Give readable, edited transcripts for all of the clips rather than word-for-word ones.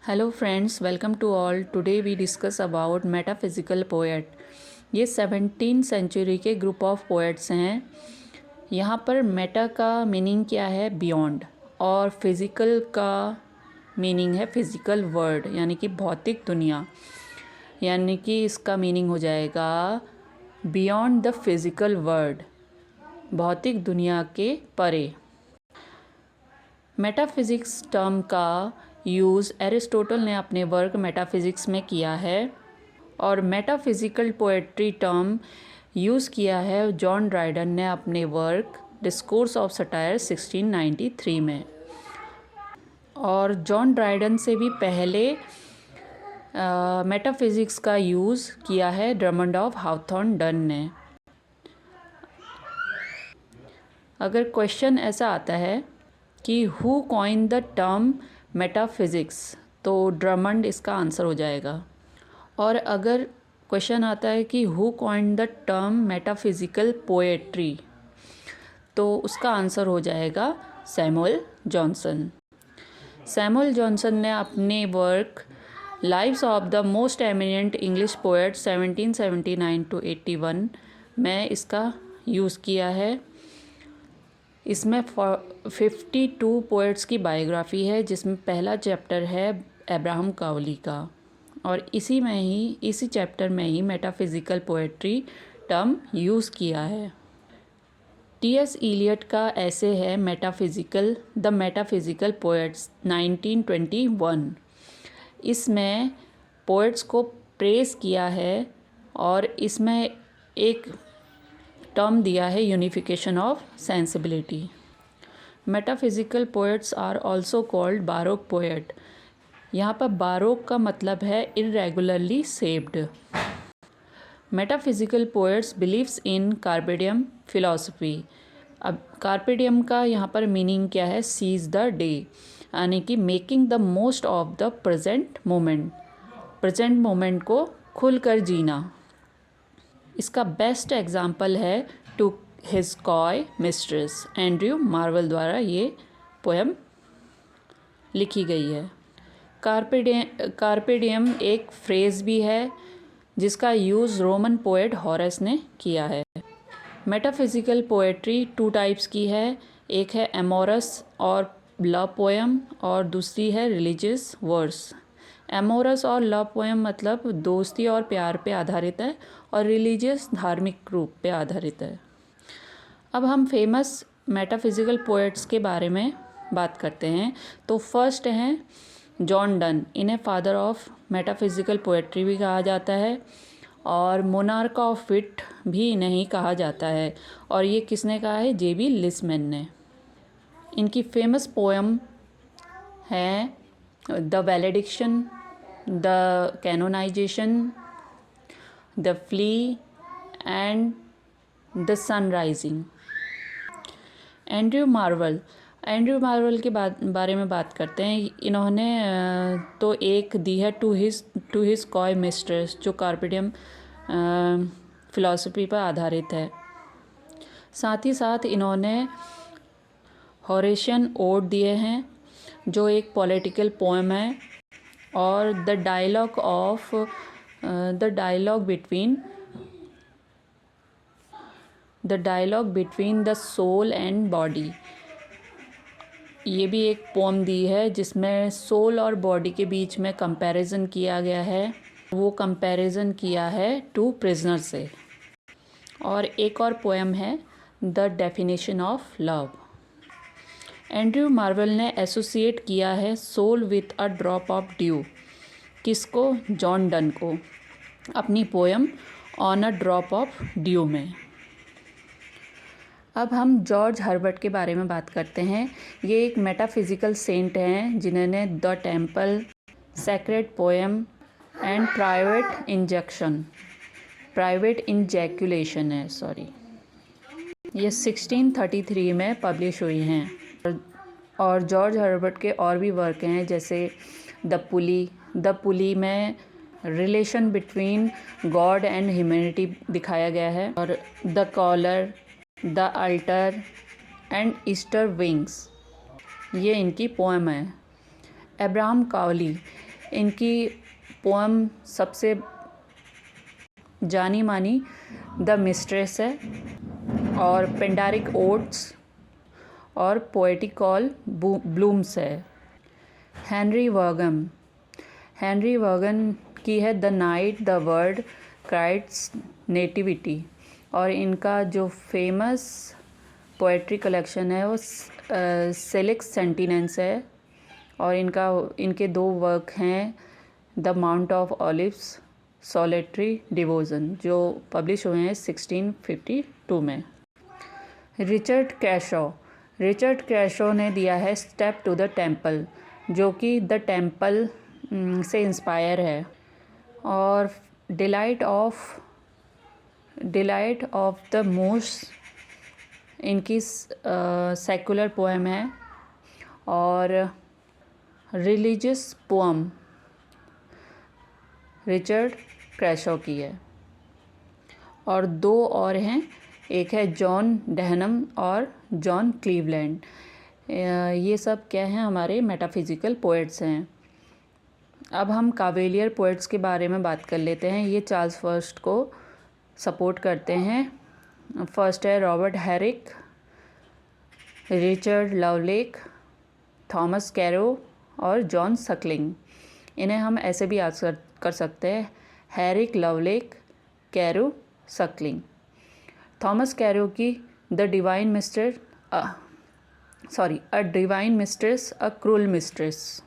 Hello friends, welcome to all. Today we discuss about metaphysical poet. ये 17th century के group of poets हैं। यहाँ पर Meta का मीनिंग क्या है? बियॉन्ड। और फिज़िकल का मीनिंग है फिज़िकल वर्ल्ड, यानी कि भौतिक दुनिया। यानी कि इसका मीनिंग हो जाएगा बियॉन्ड द फिज़िकल वर्ल्ड, भौतिक दुनिया के परे। मेटाफिज़िक्स टर्म का यूज़ एरिस्टोटल ने अपने वर्क मेटाफिज़िक्स में किया है और मेटाफिज़िकल पोएट्री टर्म यूज़ किया है जॉन ड्राइडन ने अपने वर्क डिस्कोर्स ऑफ सटायर 1693 में। और जॉन ड्राइडन से भी पहले मेटाफिज़िक्स का यूज़ किया है ड्रमंड ऑफ हाउथॉर्न डन ने। अगर क्वेश्चन ऐसा आता है कि who coin the term metaphysics, तो ड्रमंड इसका आंसर हो जाएगा। और अगर क्वेश्चन आता है कि who coin the term metaphysical poetry, तो उसका आंसर हो जाएगा सैमुअल जॉनसन। सैमुअल जॉनसन ने अपने work lives of the most eminent English poet 1779 to 81 में इसका यूज़ किया है। इसमें 52 पोएट्स की बायोग्राफ़ी है, जिसमें पहला चैप्टर है अब्राहम कावली का, और इसी चैप्टर में ही मेटाफिज़िकल पोएट्री टर्म यूज़ किया है। टी.एस. इलियट का ऐसे है द मेटाफिज़िकल पोएट्स 1921। इसमें पोएट्स को प्रेज़ किया है और इसमें एक टर्म दिया है unification of sensibility. Metaphysical poets are also called baroque poet. यहाँ पर बारोक का मतलब है irregularly shaped. Metaphysical poets believes in carpe diem philosophy. अब कार्पे डियम का यहाँ पर मीनिंग क्या है? सीज द डे, यानी कि making the most of the present moment को खुलकर जीना। इसका बेस्ट एग्जाम्पल है to his coy mistress. Andrew Marvell द्वारा ये पोएम लिखी गई है। कार्पे डियम एक फ्रेज़ भी है जिसका यूज़ रोमन पोएट हॉरेस ने किया है। मेटाफिज़िकल पोएट्री 2 टाइप्स की है। एक है एमोरस और लव पोएम, और दूसरी है रिलीजियस वर्स। एमोरस और लव पोएम मतलब दोस्ती और प्यार पे आधारित है, और रिलीजियस धार्मिक रूप पे आधारित है। अब हम फेमस मेटाफिज़िकल पोएट्स के बारे में बात करते हैं। तो फर्स्ट हैं जॉन डन। इन्हें फादर ऑफ मेटाफिज़िकल पोएट्री भी कहा जाता है, और मोनार्क ऑफ विट भी इन्हें ही कहा जाता है। और ये किसने कहा है? जे.बी. लिसमैन ने। इनकी फेमस पोएम है the valediction, the canonisation, the flea and the sun rising. Andrew Marvell के बारे में बात करते हैं। इन्होंने तो एक दी है टू हिज कॉय मिस्ट्रेस, जो कार्पे डियम फिलॉसफी पर आधारित है। साथ ही साथ इन्होंने हॉरेशियन ओड दिए हैं, जो एक पॉलिटिकल पोएम है, और the dialogue between the soul and body. ये भी एक पोम दी है जिसमें सोल और बॉडी के बीच में कंपैरिजन किया गया है। वो कंपैरिजन किया है टू प्रिजनर से। और एक और पोएम है the definition of love. Andrew Marvell ने एसोसिएट किया है soul with a drop of dew. किसको? जॉन डन को, अपनी poem on a drop of dew में। अब हम जॉर्ज हर्बर्ट के बारे में बात करते हैं। ये एक मेटाफिज़िकल सेंट हैं जिन्होंने the temple, sacred poem and private ejaculation है, ये 1633 में पब्लिश हुई हैं। और जॉर्ज हर्बर्ट के और भी वर्क हैं, जैसे द पुली में relation between God and humanity दिखाया गया है, और the collar, the altar and Easter wings, ये इनकी पोएम है। अब्राहम कावली, इनकी पोएम सबसे जानी मानी द मिस्ट्रेस है, और पिंडारिक ओट्स और पोएटिकल ब्लूम्स है। हेनरी वर्गन की है the night the world Christ's nativity, और इनका जो फेमस पोएट्री कलेक्शन है वो सेलेक्स सेंटिनेंस है, और इनके 2 वर्क हैं the mount of olives, solitary devotion, जो पब्लिश हुए हैं 1652 में। रिचर्ड क्रैशो ने दिया है स्टेप टू द टेम्पल, जो कि द टेम्पल से इंस्पायर है। और डिलाइट ऑफ द मूस इनकी सेकुलर पोएम है, और रिलीजियस पोएम रिचर्ड क्रैशो की है। और 2 और हैं, एक है जॉन डेहनम और जॉन क्लीवलैंड। ये सब क्या हैं, हमारे मेटाफिज़िकल पोएट्स हैं। अब हम कावेलियर पोएट्स के बारे में बात कर लेते हैं। ये चार्ल्स फर्स्ट को सपोर्ट करते हैं। फर्स्ट है Robert Herrick, Richard Lovelace, Thomas Carew और जॉन सकलिंग। इन्हें हम ऐसे भी याद कर सकते हैं, Herrick, Lovelace, Carew, Suckling. Thomas Carew की a divine mistress a cruel mistress.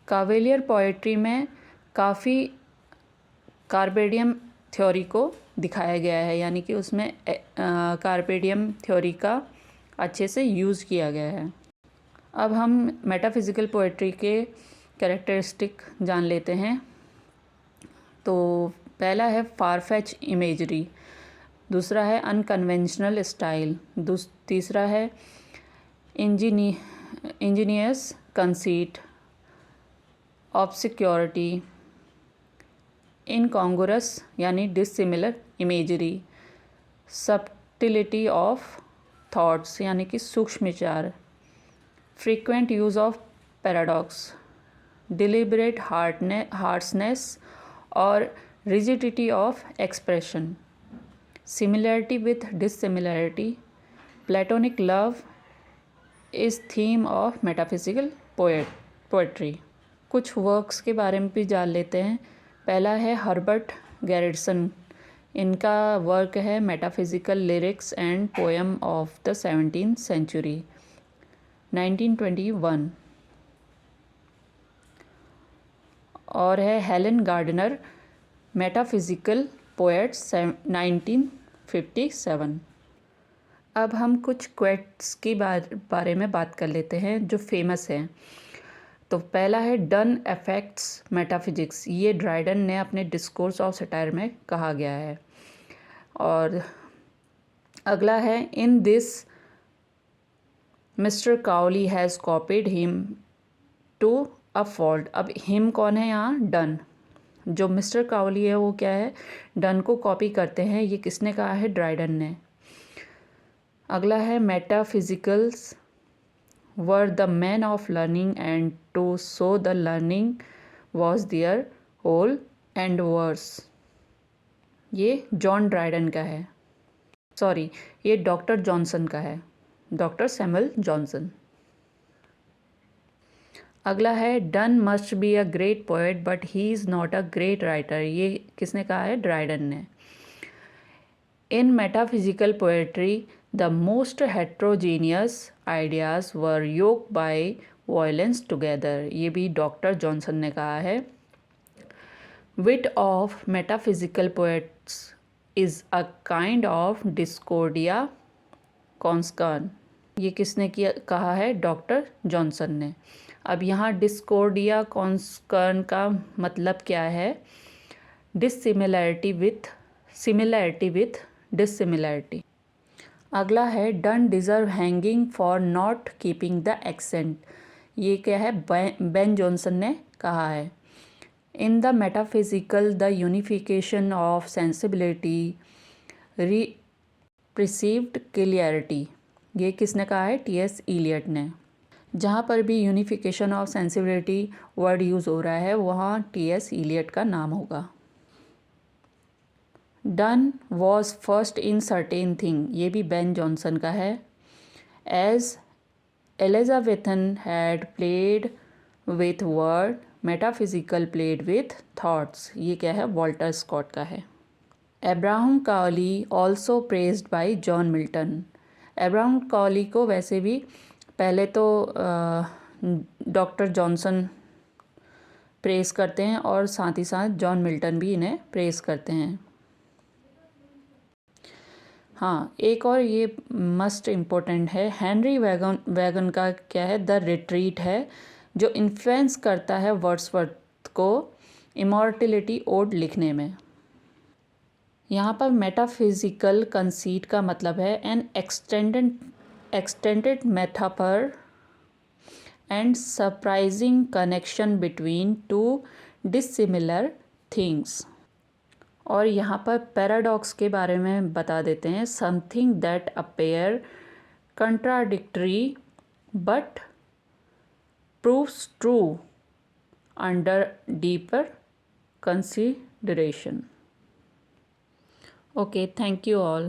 Cavalier poetry में काफ़ी कार्पेडियम थ्योरी को दिखाया गया है, यानी कि उसमें कार्पेडियम थ्योरी का अच्छे से यूज़ किया गया है। अब हम मेटाफिज़िकल पोएट्री के कैरेक्टरिस्टिक जान लेते हैं। तो पहला है फारफेच इमेजरी, दूसरा है अनकन्वेंशनल स्टाइल, तीसरा है इंजीनियस कंसीट, ऑब्सक्योरिटी, इनकॉन्ग्रुअस यानी dissimilar imagery, subtlety of thoughts यानी कि सूक्ष्म विचार, frequent use of paradox, deliberate harshness और rigidity of expression, similarity with dissimilarity, platonic love is theme of metaphysical poetry. कुछ वर्क्स के बारे में भी जान लेते हैं। पहला है हर्बर्ट गैरिसन, इनका वर्क है metaphysical lyrics and poem of the 17th century 1921। और है हेलन गार्डनर, मेटाफिज़िकल पोएट्स 1957। अब हम कुछ क्वेट्स के बारे में बात कर लेते हैं जो फेमस हैं। तो पहला है डन अफेक्ट्स मेटाफिजिक्स, ये ड्राइडन ने अपने डिस्कोर्स ऑफ सटायर में कहा गया है। और अगला है in this Mr Cowley has copied him to a fault. अब हिम कौन है यहाँ, डन। जो मिस्टर काउली है वो क्या है, डन को कॉपी करते हैं। ये किसने कहा है, ड्राइडन ने। अगला है metaphysicals were the man of learning and to show the learning was their whole endeavour. ये जॉन ड्राइडन का है, सॉरी ये डॉक्टर जॉनसन का है, डॉक्टर सैमुअल जॉनसन। अगला है Donne must be a great poet but he is not a great writer. ये किसने कहा है, ड्राइडन ने। In metaphysical poetry the most heterogeneous ideas were yoke by violence together. ये भी डॉक्टर जॉनसन ने कहा है। Wit of metaphysical poets is a kind of discordia concors. ये किसने कहा है, डॉक्टर जॉनसन ने। अब यहाँ डिस्कोर्डिया कॉन्स्कर्न का मतलब क्या है, सिमिलैरिटी विथ डिसिमिलैरिटी। अगला है done deserve hanging for not keeping the accent. ये क्या है, बेन जॉनसन ने कहा है। In the metaphysical the unification of sensibility perceived clarity. ये किसने कहा है, टी.एस. इलियट ने। जहाँ पर भी unification of sensibility word use हो रहा है वहाँ टी.एस. इलियट का नाम होगा। Donne was first in certain thing, ये भी बेन जॉनसन का है। As Elizabethan had played with word, metaphysical played with thoughts, ये क्या है, वॉल्टर स्कॉट का है। Abraham Cowley also praised by John Milton, Abraham Cowley को वैसे भी पहले तो डॉक्टर जॉनसन प्रेज़ करते हैं और साथ ही साथ जॉन मिल्टन भी इन्हें प्रेज़ करते हैं। हाँ, एक और ये मस्ट इम्पोर्टेंट है, हेनरी वैगन का क्या है, द रिट्रीट है, जो इन्फ्लुएंस करता है वर्ड्सवर्थ को इमॉर्टलिटी ओड लिखने में। यहाँ पर मेटाफिजिकल कंसीट का मतलब है N extended metaphor and surprising connection between two dissimilar things. और यहाँ पर पैराडॉक्स के बारे में बता देते हैं, something that appear contradictory but proves true under deeper consideration. Okay, thank you all.